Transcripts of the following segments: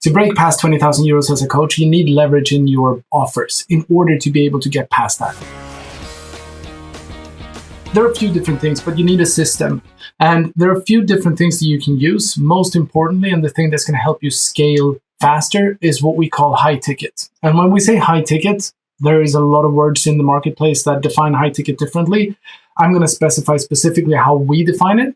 To break past 20,000 euros as a coach, you need leverage in your offers in order to be able to get past that. There are a few different things, but you need a system. And there are a few different things that you can use. Most importantly, and the thing that's going to help you scale faster, is what we call high ticket. And when we say high ticket, there is a lot of words in the marketplace that define high ticket differently. I'm going to specify specifically how we define it.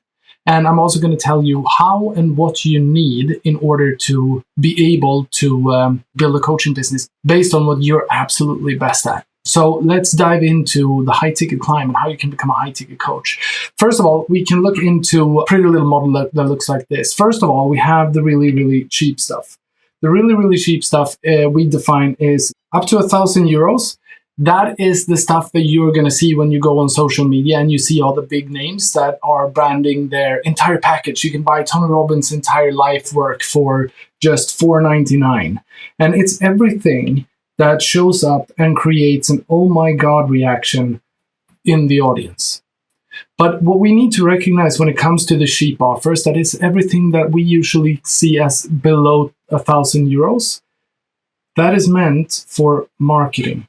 And I'm also going to tell you how and what you need in order to be able to build a coaching business based on what you're absolutely best at. So let's dive into the high ticket climb and how you can become a high ticket coach. First of all, we can look into a pretty little model that looks like this. First of all, we have the really, really cheap stuff. The really, really cheap stuff we define is up to 1,000 euros. That is the stuff that you're going to see when you go on social media and you see all the big names that are branding their entire package. You can buy Tony Robbins' entire life work for just $4.99. And it's everything that shows up and creates an oh my God reaction in the audience. But what we need to recognize when it comes to the cheap offers, that is everything that we usually see as below 1,000 euros, that is meant for marketing.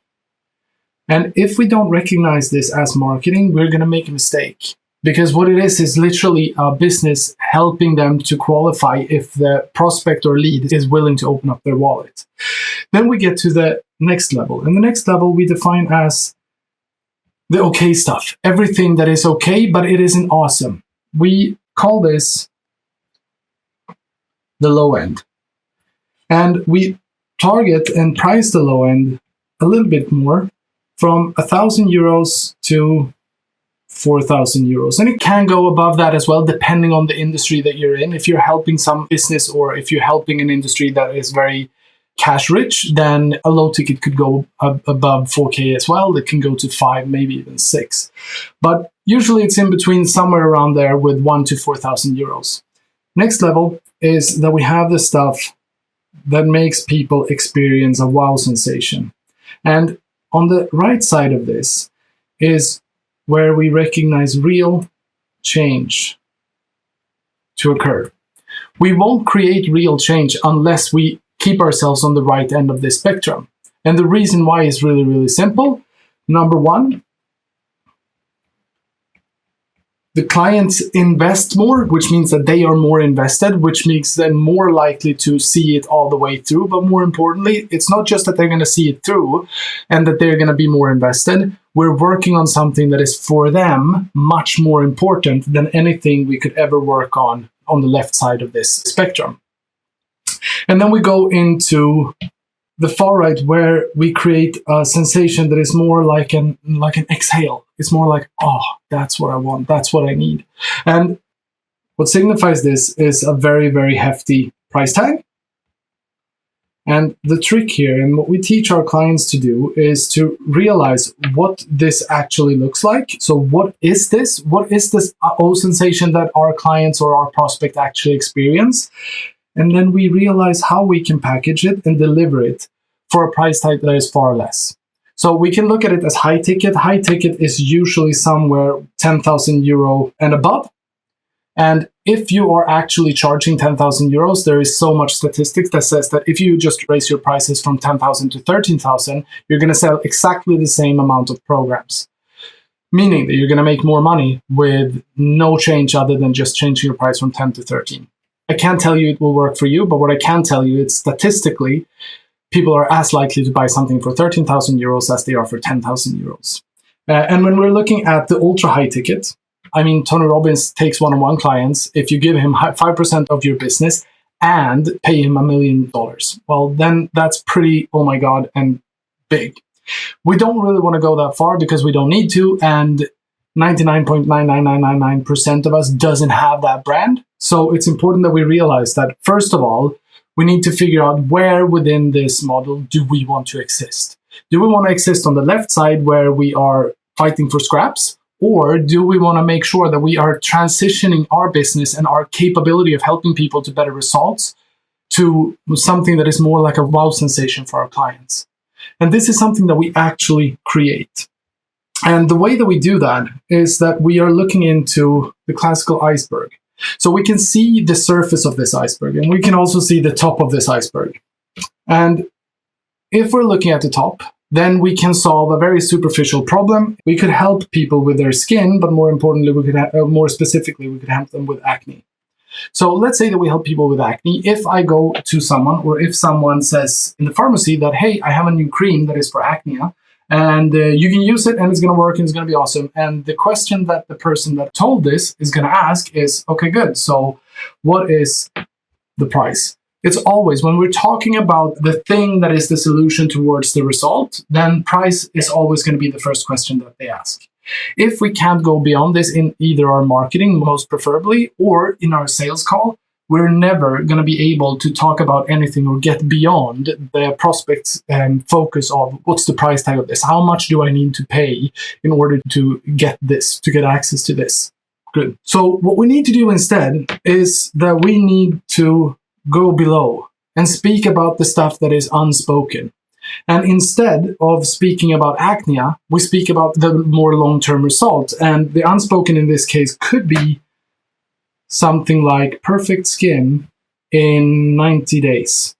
And if we don't recognize this as marketing, we're going to make a mistake. Because what it is literally a business helping them to qualify if the prospect or lead is willing to open up their wallet. Then we get to the next level. And the next level we define as the okay stuff. Everything that is okay, but it isn't awesome. We call this the low end. And we target and price the low end a little bit more, from 1,000 euros to 4,000 euros. And it can go above that as well, depending on the industry that you're in. If you're helping some business or if you're helping an industry that is very cash rich, then a low ticket could go above 4K as well. It can go to 5, maybe even 6. But usually it's in between, somewhere around there, with 1,000 to 4,000 euros. Next level is that we have the stuff that makes people experience a wow sensation. And on the right side of this is where we recognize real change to occur. We won't create real change unless we keep ourselves on the right end of this spectrum. And the reason why is really, really simple. Number one, the clients invest more, which means that they are more invested, which makes them more likely to see it all the way through. But more importantly, it's not just that they're going to see it through and that they're going to be more invested. We're working on something that is for them much more important than anything we could ever work on the left side of this spectrum. And then we go into the far right, where we create a sensation that is more like an exhale. It's more like, oh, that's what I want. That's what I need. And what signifies this is a very, very hefty price tag. And the trick here, and what we teach our clients to do, is to realize what this actually looks like. So what is this? What is this sensation that our clients or our prospect actually experience? And then we realize how we can package it and deliver it for a price tag that is far less. So we can look at it as high ticket. High ticket is usually somewhere 10,000 euro and above. And if you are actually charging 10,000 euros, there is so much statistics that says that if you just raise your prices from 10,000 to 13,000, you're going to sell exactly the same amount of programs. Meaning that you're going to make more money with no change other than just changing your price from 10 to 13. I can't tell you it will work for you, but what I can tell you is statistically, people are as likely to buy something for 13,000 euros as they are for 10,000 euros. And when we're looking at the ultra high ticket, I mean, Tony Robbins takes one-on-one clients. If you give him 5% of your business and pay him $1 million, well, then that's pretty, oh my God, and big. We don't really want to go that far because we don't need to. And 99.99999% of us doesn't have that brand. So it's important that we realize that, first of all, we need to figure out where within this model do we want to exist. Do we want to exist on the left side where we are fighting for scraps? Or do we want to make sure that we are transitioning our business and our capability of helping people to better results to something that is more like a wow sensation for our clients? And this is something that we actually create. And the way that we do that is that we are looking into the classical iceberg. So we can see the surface of this iceberg, and we can also see the top of this iceberg. And if we're looking at the top, then we can solve a very superficial problem. We could help people with their skin, but more importantly, more specifically, we could help them with acne. So let's say that we help people with acne. If I go to someone, or if someone says in the pharmacy that, hey, I have a new cream that is for acne, and you can use it and it's going to work and it's going to be awesome. And the question that the person that told this is going to ask is, okay, good. So what is the price? It's always, when we're talking about the thing that is the solution towards the result, then price is always going to be the first question that they ask. If we can't go beyond this in either our marketing, most preferably, or in our sales call, we're never going to be able to talk about anything or get beyond the prospect's focus of what's the price tag of this? How much do I need to pay in order to get this, to get access to this? Good. So what we need to do instead is that we need to go below and speak about the stuff that is unspoken. And instead of speaking about acne, we speak about the more long-term result. And the unspoken in this case could be something like perfect skin in 90 days.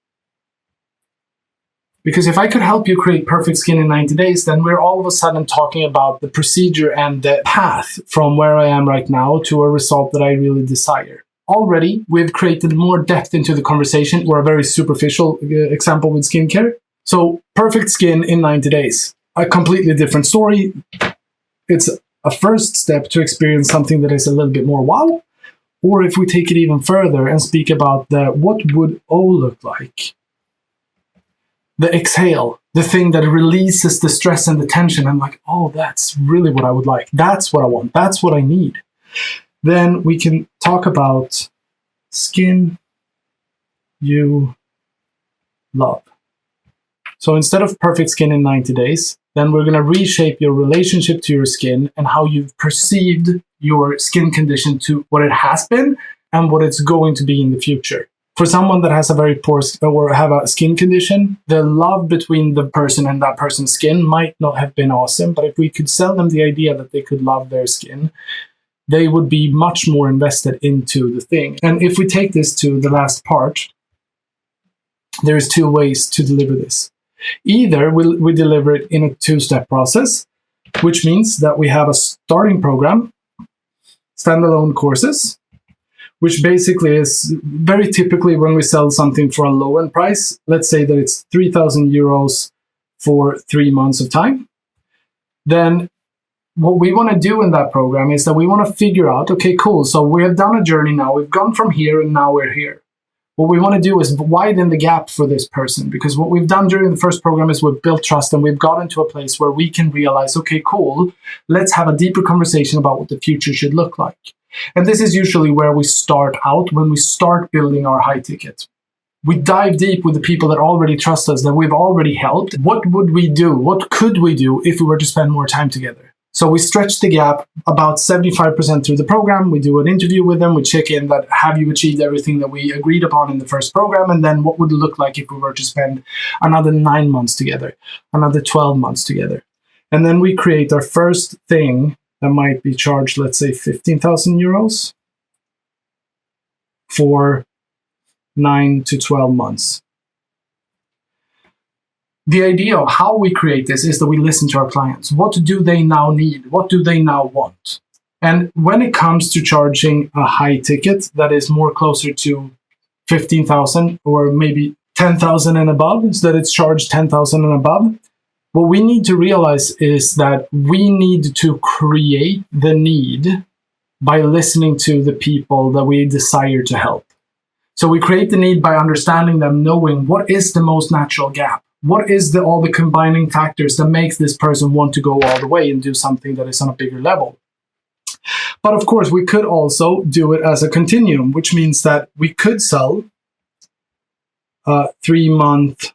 Because if I could help you create perfect skin in 90 days, then we're all of a sudden talking about the procedure and the path from where I am right now to a result that I really desire. Already, we've created more depth into the conversation, or a very superficial example with skincare. So perfect skin in 90 days, a completely different story. It's a first step to experience something that is a little bit more wow. Or if we take it even further and speak about what would O look like? The exhale, the thing that releases the stress and the tension. I'm like, oh, that's really what I would like. That's what I want. That's what I need. Then we can talk about skin you love. So instead of perfect skin in 90 days, then we're going to reshape your relationship to your skin and how you've perceived your skin condition to what it has been and what it's going to be in the future. For someone that has a very poor or have a skin condition, the love between the person and that person's skin might not have been awesome, but if we could sell them the idea that they could love their skin, they would be much more invested into the thing. And if we take this to the last part, there's two ways to deliver this. Either we deliver it in a two-step process, which means that we have a starting program, standalone courses, which basically is very typically when we sell something for a low-end price. Let's say that it's 3,000 euros for 3 months of time. Then what we want to do in that program is that we want to figure out, okay, cool, so we have done a journey now. We've gone from here and now we're here. What we want to do is widen the gap for this person, because what we've done during the first program is we've built trust and we've gotten to a place where we can realize, okay, cool, let's have a deeper conversation about what the future should look like. And this is usually where we start out when we start building our high ticket. We dive deep with the people that already trust us, that we've already helped. What would we do? What could we do if we were to spend more time together? So we stretch the gap about 75% through the program. We do an interview with them. We check in that, have you achieved everything that we agreed upon in the first program? And then what would it look like if we were to spend another 9 months together, another 12 months together? And then we create our first thing that might be charged, let's say 15,000 euros for 9 to 12 months. The idea of how we create this is that we listen to our clients. What do they now need? What do they now want? And when it comes to charging a high ticket that is more closer to 15,000 or maybe 10,000 and above, so that it's charged 10,000 and above, what we need to realize is that we need to create the need by listening to the people that we desire to help. So we create the need by understanding them, knowing what is the most natural gap. What is all the combining factors that makes this person want to go all the way and do something that is on a bigger level? But of course, we could also do it as a continuum, which means that we could sell a 3-month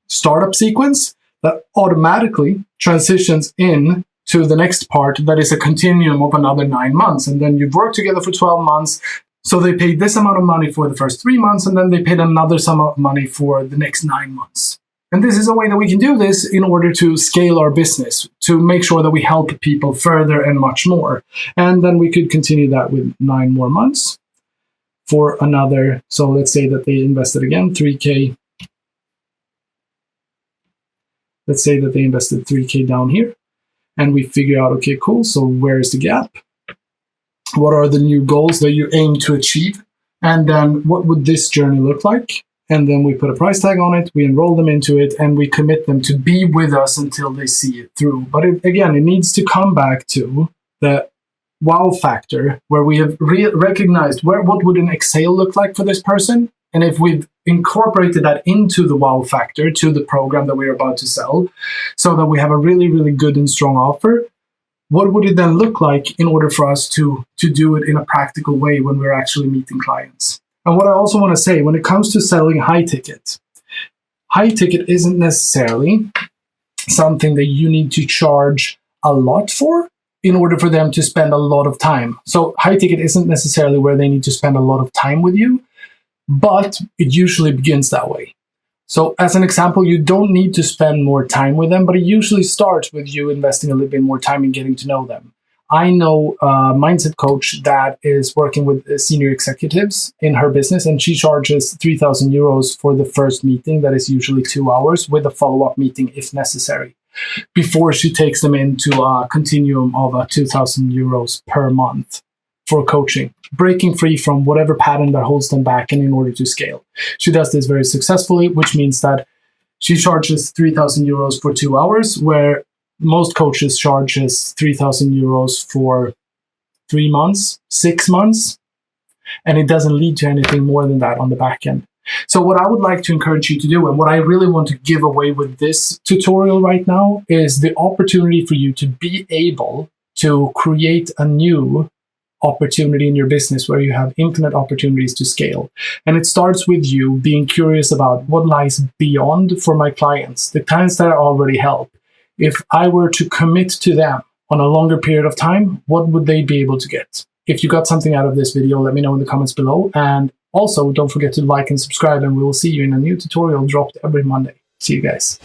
startup sequence that automatically transitions in to the next part that is a continuum of another 9 months. And then you've worked together for 12 months. So they paid this amount of money for the first 3 months, and then they paid another sum of money for the next 9 months. And this is a way that we can do this in order to scale our business, to make sure that we help people further and much more. And then we could continue that with 9 more months for another. So let's say that they invested again 3K. Let's say that they invested 3K down here. And we figure out, okay, cool. So where's the gap? What are the new goals that you aim to achieve? And then what would this journey look like? And then we put a price tag on it, we enroll them into it, and we commit them to be with us until they see it through. But again, it needs to come back to the wow factor, where we have recognized what would an sale look like for this person. And if we've incorporated that into the wow factor, to the program that we're about to sell, so that we have a really, really good and strong offer, what would it then look like in order for us to do it in a practical way when we're actually meeting clients? And what I also want to say, when it comes to selling high ticket isn't necessarily something that you need to charge a lot for in order for them to spend a lot of time. So high ticket isn't necessarily where they need to spend a lot of time with you, but it usually begins that way. So as an example, you don't need to spend more time with them, but it usually starts with you investing a little bit more time in getting to know them. I know a mindset coach that is working with senior executives in her business, and she charges 3,000 euros for the first meeting. That is usually 2 hours with a follow-up meeting if necessary, before she takes them into a continuum of 2,000 euros per month for coaching, breaking free from whatever pattern that holds them back and in order to scale. She does this very successfully, which means that she charges 3,000 euros for 2 hours, where most coaches charges 3,000 euros for 3 months, 6 months, and it doesn't lead to anything more than that on the back end. So what I would like to encourage you to do, and what I really want to give away with this tutorial right now, is the opportunity for you to be able to create a new opportunity in your business where you have infinite opportunities to scale. And it starts with you being curious about what lies beyond for my clients, the clients that I already help. If I were to commit to them on a longer period of time, what would they be able to get? If you got something out of this video, let me know in the comments below. And also, don't forget to like and subscribe, and we will see you in a new tutorial dropped every Monday. See you guys.